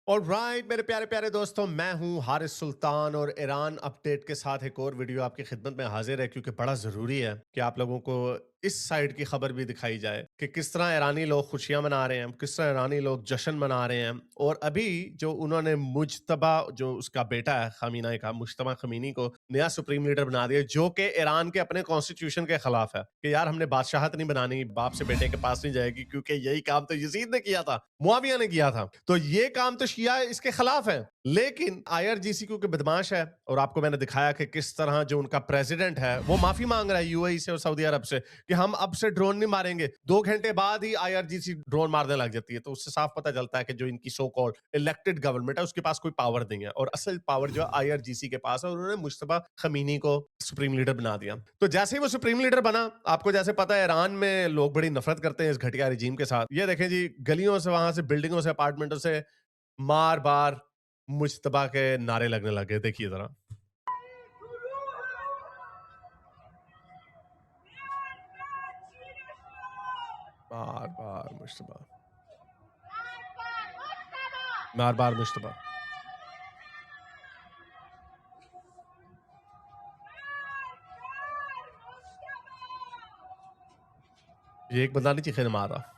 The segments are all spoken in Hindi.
ऑलराइट मेरे प्यारे प्यारे दोस्तों, मैं हूं हारिस सुल्तान और ईरान अपडेट के साथ एक और वीडियो आपकी खिदमत में हाजिर है, क्योंकि बड़ा ज़रूरी है कि आप लोगों को इस साइड की खबर भी दिखाई जाए कि किस तरह ईरानी लोग खुशियां मना रहे हैं, किस तरह ईरानी लोग जश्न मना रहे हैं। और अभी जो उन्होंने मुज्तबा, जो उसका बेटा है खमीनाई का, मुज्तबा खमीनी को नया सुप्रीम लीडर बना दिया, जो कि ईरान के अपने कॉन्स्टिट्यूशन के खिलाफ है कि यार हमने बादशाहत नहीं बनानी, बाप से बेटे के पास नहीं जाएगी, क्योंकि यही काम तो यजीद ने किया था, मुआविया ने किया था। तो ये काम तो शिया इसके खिलाफ है। लेकिन आईआरजीसी क्योंकि बदमाश है, और आपको मैंने दिखाया कि किस तरह जो उनका प्रेसिडेंट है वो माफी मांग रहा है यूएई से और सऊदी अरब से कि हम अब से ड्रोन नहीं मारेंगे। 2 घंटे बाद ही आईआरजीसी ड्रोन मारने लग जाती है। तो उससे साफ पता चलता है कि जो इनकी सो कॉल्ड इलेक्टेड गवर्नमेंट है उसके पास कोई पावर नहीं है, और असल पावर जो आईआरजीसी के पास है। और उन्होंने मुश्तबा खमीनी को सुप्रीम लीडर बना दिया। तो जैसे ही वो सुप्रीम लीडर बना, आपको जैसे पता है ईरान में लोग बड़ी नफरत करते हैं इस घटिया रिजीम के साथ। ये देखें जी, गलियों से, वहां से, बिल्डिंगों से, अपार्टमेंटों से मार बार मुश्तबा के नारे लगने लगे। देखिए जरा, बार बार मुश्तबा, बार बार मुश्तबा। ये एक बंदा नहीं चीखे मार रहा।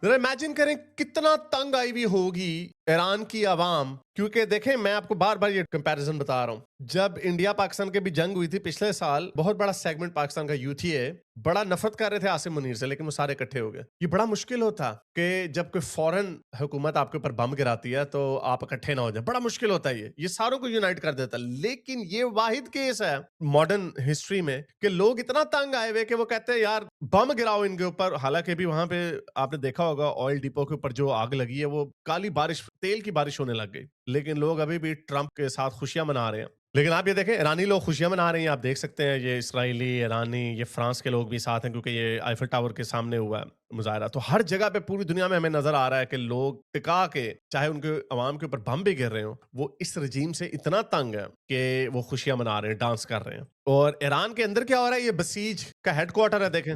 जरा इमेजिन करें कितना तंग आई हुई होगी ईरान की आवाम। क्योंकि देखें, मैं आपको बार बार ये कंपैरिजन बता रहा हूं, जब इंडिया पाकिस्तान के भी जंग हुई थी पिछले साल, बहुत बड़ा सेगमेंट पाकिस्तान का यूथ है, बड़ा नफरत कर रहे थे आसिम मुनीर से, लेकिन वो सारे इकट्ठे हो गए। ये बड़ा मुश्किल होता कि जब कोई फॉरेन हुकूमत आपके ऊपर बम गिराती है तो आप इकट्ठे ना हो जाए, बड़ा मुश्किल होता है। ये सारों को यूनाइट कर देता है। लेकिन ये वाहिद केस है मॉडर्न हिस्ट्री में कि लोग इतना तंग आए हुए कि वो कहते हैं यार बम गिराओ इनके ऊपर। हालांकि भी वहां पे आपने देखा होगा ऑयल डिपो के ऊपर जो आग लगी है, वो काली बारिश, तेल की बारिश होने लग गई। लेकिन लोग अभी भी ट्रंप के साथ खुशियां मना रहे हैं। लेकिन आप ये देखें, ईरानी लोग खुशियां मना रहे हैं, आप देख सकते हैं। ये इसराइली, ईरानी, ये फ्रांस के लोग भी साथ हैं, क्योंकि ये आईफल टावर के सामने हुआ है मुजाहरा। तो हर जगह पे पूरी दुनिया में हमें नजर आ रहा है कि लोग टिका के, चाहे उनके अवाम के ऊपर बम भी गिर रहे हो, वो इस रजीम से इतना तंग है कि वो खुशियां मना रहे हैं, डांस कर रहे हैं। और ईरान के अंदर क्या हो रहा है, ये बसीज का हेडक्वार्टर है, देखें।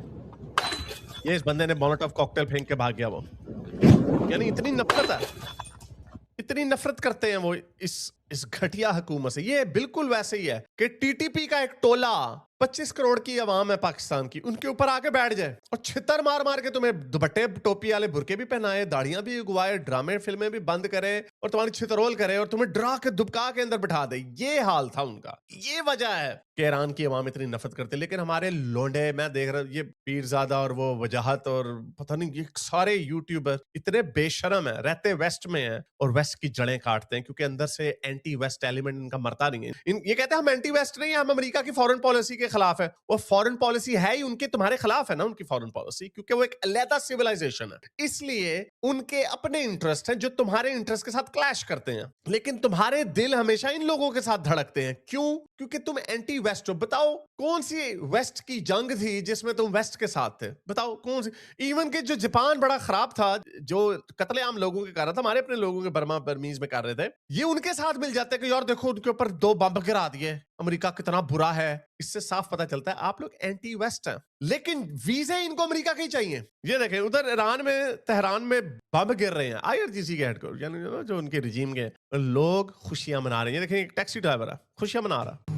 ये इस बंदे ने मोलोटोव कॉकटेल फेंक के भाग गया वो। यानी इतनी नफरत है, इतनी नफरत करते हैं वो इस घटिया हुकूमत से। ये बिल्कुल वैसे ही है कि टीटीपी का एक टोला, 25 करोड़ की आवाम है पाकिस्तान की, उनके ऊपर आके बैठ जाए और छितर मार मार के तुम्हें दुपट्टे टोपी वाले बुरके भी पहनाए, दाढ़ियां भी उगवाए, ड्रामे फिल्में भी बंद करे और तुम्हारी छितरोल करे और तुम्हें डरा के दुबका के अंदर बिठा दे। ये हाल था उनका। ये वजह है कि ईरान की आवाम इतनी नफरत करते। लेकिन हमारे लोंडे, मैं देख रहा, ये पीरजादा और वो वजाहत और पता नहीं, ये सारे यूट्यूबर इतने बेशरम है, रहते वेस्ट में है और वेस्ट की जड़ें काटते हैं, क्योंकि अंदर से एंटी वेस्ट एलिमेंट इनका मरता नहीं है। ये कहते हैं हम एंटी वेस्ट नहीं है, हम अमेरिका की फॉरेन पॉलिसी के खिलाफ है। वो फॉरेन पॉलिसी है ही उनके, तुम्हारे खिलाफ है ना उनकी फॉरेन पॉलिसी, क्योंकि वो एक अलहदा सिविलाइजेशन है। इसलिए उनके अपने इंटरेस्ट हैं जो तुम्हारे इंटरेस्ट के साथ क्लैश करते हैं। लेकिन तुम्हारे दिल हमेशा इन लोगों के साथ धड़कते हैं। क्यों? क्योंकि तुम एंटी वेस्ट हो। बताओ कौन सी वेस्ट की जंग थी जिसमें तुम वेस्ट के साथ थे? बताओ कौन सी? इवन के जो जापान बड़ा खराब था, जो कत्लेआम लोगों के कर रहा था, हमारे अपने लोगों के बर्मा बर्मीज में कर रहे थे, ये उनके साथ मिल जाते कि यार देखो उनके ऊपर 2 बम गिरा दिए, अमेरिका कितना बुरा है। इससे साफ पता चलता है आप लोग एंटी वेस्ट हैं। लेकिन वीजे इनको अमेरिका के ही चाहिए। ये देखें, उधर ईरान में, तेहरान में बम गिर रहे हैं आईआरजीसी के हेडक्वार्टर, यानी जो उनके रिजीम के लोग खुशियां मना रहे हैं। ये देखें, एक टैक्सी ड्राइवर है, खुशियां मना रहा।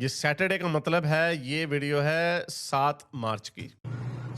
ये सैटरडे का मतलब है, ये वीडियो है 7 मार्च की।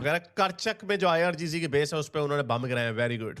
अगर करचक में जो आईआरजीसी की बेस है उस पर उन्होंने बम गिराए। Very good.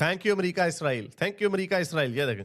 Thank you America Israel, thank you America Israel. ये देखें,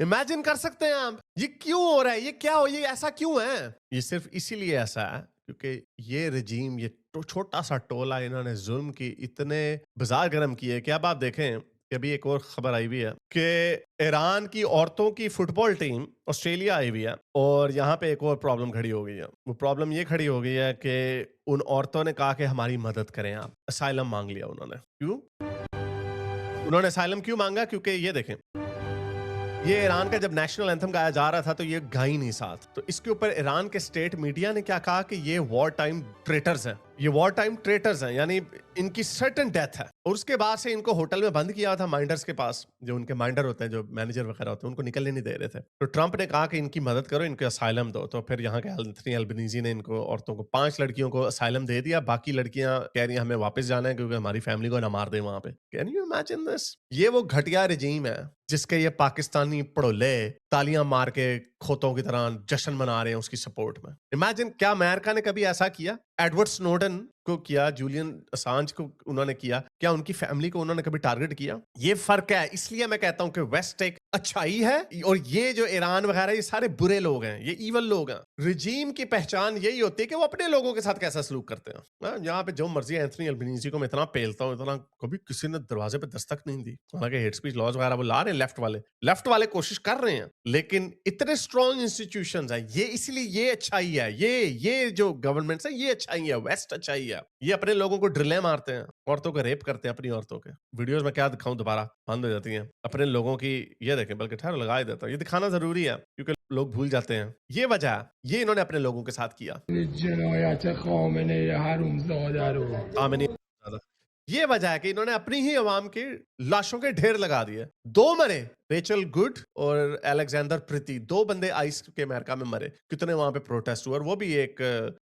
इमेजिन कर सकते हैं आप ये क्यों हो रहा है, ये क्या हो, ये ऐसा क्यों है? ये सिर्फ इसीलिए ऐसा है क्योंकि ये रजीम, ये छोटा सा टोला, इन्होंने जुल्म की इतने बाजार गर्म किए कि अब आप देखें कि अभी एक और खबर आई हुई है कि ईरान की औरतों की फुटबॉल टीम ऑस्ट्रेलिया आई हुई है, और यहाँ पे एक और प्रॉब्लम खड़ी हो गई है। वो प्रॉब्लम ये खड़ी हो गई है कि उन औरतों ने कहा कि हमारी मदद करें आप। असाइलम मांग लिया उन्होंने। क्यों उन्होंने असाइलम क्यों मांगा? क्योंकि ये देखें, ये ईरान का जब नेशनल एंथम गाया जा रहा था तो ये गा ही नहीं साथ। तो इसके ऊपर ईरान के स्टेट मीडिया ने क्या कहा कि ये वॉर टाइम ट्रेटर्स हैं, ये वॉर टाइम ट्रेटर्स हैं, यानी इनकी सर्टेन डेथ है। और उसके बाद से इनको होटल में बंद किया था माइंडर्स के पास, जो उनके माइंडर होते हैं, जो मैनेजर वगैरह होते हैं, उनको निकलने नहीं दे रहे थे। तो ट्रंप ने कहा कि इनकी मदद करो, इनको असाइलम दो। तो फिर यहाँ के एंथनी अल्बनीज़ी ने इनको औरतों को 5 लड़कियों को असाइलम दे दिया। बाकी लड़कियां कह रही हैं हमें वापस जाना है क्योंकि हमारी फैमिली को ना मार दे वहां पे। Can you imagine this? ये वो घटिया रिजीम है जिसके ये पाकिस्तानी पड़ोले तालियां मार के खोतों की तरह जश्न मना रहे हैं उसकी सपोर्ट में। इमेजिन, क्या अमेरिका ने कभी ऐसा किया? एडवर्ड स्नोडन को किया, जूलियन असांज को उन्होंने किया, क्या उनकी फैमिली को उन्होंने कभी टारगेट किया? ये फर्क है। इसलिए मैं कहता हूं कि वेस्ट एक अच्छाई है और ये जो ईरान वगैरह ये सारे बुरे लोग हैं, ये ईवल लोग हैं। रिजीम की पहचान यही होती है कि वो अपने लोगों के साथ कैसा सलूक करते हैं। यहाँ पे जो मर्जी एंथनी अल्बनीज़ी को मैं इतना पेलता हूँ, इतना, कभी किसी ने दरवाजे पे दस्तक नहीं दी। हालांकि हेट स्पीच लॉज वगैरह वो ला रहे हैं, लेफ्ट वाले कोशिश कर रहे हैं, लेकिन इतने स्ट्रॉन्ग इंस्टीट्यूशंस हैं, ये इसलिए ये अच्छाई है। ये जो गवर्नमेंट्स है ये अच्छाई है, वेस्ट अच्छाई है। ये अपने लोगों को ड्रिलें मारते हैं, औरतों को रेप करते हैं, अपनी औरतों के वीडियोस में क्या दिखाऊं, दोबारा बंद हो जाती हैं अपने लोगों की। ये देखें, बल्कि ठहर लगा ही देता हूं, ये दिखाना जरूरी है क्योंकि लोग भूल जाते हैं। ये वजह है, ये इन्होंने अपने लोगों के साथ किया। आमिनी, ये वजह है कि इन्होंने अपनी ही अवाम की लाशों के ढेर लगा दिए। 2 मरे, रेचल गुड और अलेक्जेंडर प्रीति, 2 बंदे आइस के अमेरिका में मरे। कितने वहां पे प्रोटेस्ट हुए और वो भी एक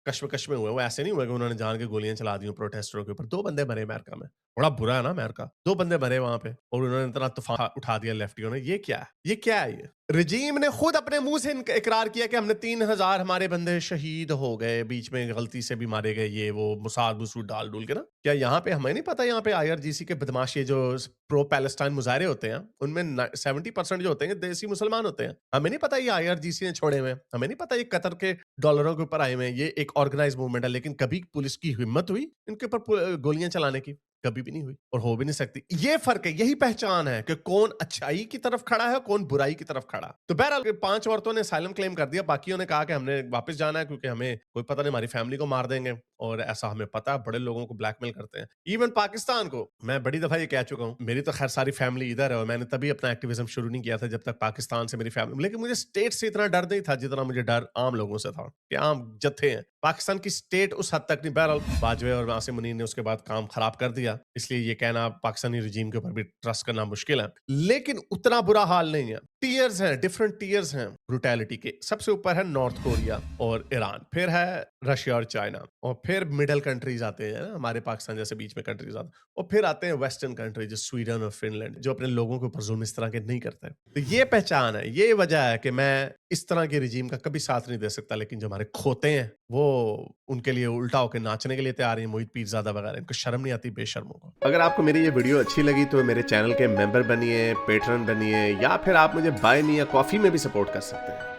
कश्मकश में हुए। वो ऐसे नहीं हुए कि उन्होंने जान के गोलियां चला दी प्रोटेस्टरों के ऊपर। 2 बंदे मरे अमेरिका में। बड़ा बुरा है ना अमेरिका, 2 बंदे मरे वहां पे और उन्होंने इतना तूफान उठा दिया लेफ्टियों ने। ये क्या है? ये क्या है? ये रजीम ने खुद अपने मुंह से इकरार किया कि हमने 3000 हमारे बंदे शहीद हो गए, बीच में गलती से भी मारे गए, ये वो मुसाद मसूद डाल डूल के ना। क्या यहाँ पे हमें नहीं पता? यहाँ पे IRGC के बदमाश, ये जो प्रो पैलेस्टाइन मुजाहरे होते हैं, उनमें 70% जो होते हैं देसी मुसलमान होते हैं। हमें नहीं पता ये IRGC ने छोड़े हुए, हमें नहीं पता ये कतर के डॉलरों के ऊपर आए हुए। ये एक ऑर्गेनाइज मूवमेंट है, लेकिन कभी पुलिस की हिम्मत हुई इनके ऊपर गोलियां चलाने की? कभी भी नहीं हुई और हो भी नहीं सकती। ये फर्क है, यही पहचान है कि कौन अच्छाई की तरफ खड़ा है, कौन बुराई की तरफ खड़ा। तो बहरहाल 5 औरतों ने असाइलम क्लेम कर दिया, बाकियों ने कहा कि हमने वापस जाना है क्योंकि हमें कोई पता नहीं, हमारी फैमिली को मार देंगे और ऐसा हमें पता है, बड़े लोगों को ब्लैकमेल करते हैं। इवन पाकिस्तान को मैं बड़ी दफा ये कह चुका हूं, मेरी तो खैर सारी फैमिली इधर है और मैंने तभी अपना एक्टिविज्म शुरू नहीं किया था जब तक पाकिस्तान से मेरी फैमिली, लेकिन मुझे स्टेट से इतना डर नहीं था जितना मुझे डर आम लोगों से था कि आम जत्थे हैं। पाकिस्तान की स्टेट उस हद तक नहीं। बहरहाल बाजवे और आसिम मुनीर ने उसके बाद काम खराब कर दिया, इसलिए ये कहना पाकिस्तानी रजीम के ऊपर भी ट्रस्ट करना मुश्किल है, लेकिन उतना बुरा हाल नहीं है। टीयर्स हैं, डिफरेंट टीयर्स हैं ब्रूटैलिटी के। सबसे ऊपर है नॉर्थ कोरिया और ईरान, फिर है रशिया और चाइना, और फिर मिडल कंट्रीज आते हैं ना, हमारे पाकिस्तान जैसे बीच में कंट्रीज आते हैं, और फिर आते हैं वेस्टर्न कंट्रीज, स्वीडन और फिनलैंड, जो अपने लोगों के ऊपर जुल्म इस तरह के नहीं करते। तो ये पहचान है, ये वजह है कि मैं इस तरह के रिजीम का कभी साथ नहीं दे सकता, लेकिन जो हमारे खोते हैं वो उनके लिए उल्टा होकर नाचने के लिए तैयार हैं। मोहित पीरजादा वगैरह, इनको शर्म नहीं आती बेशर्मों को। अगर आपको मेरी ये वीडियो अच्छी लगी तो मेरे चैनल के मेंबर बनिए, पेट्रन बनिए, या फिर आप मुझे बाय मी या कॉफी में भी सपोर्ट कर सकते हैं।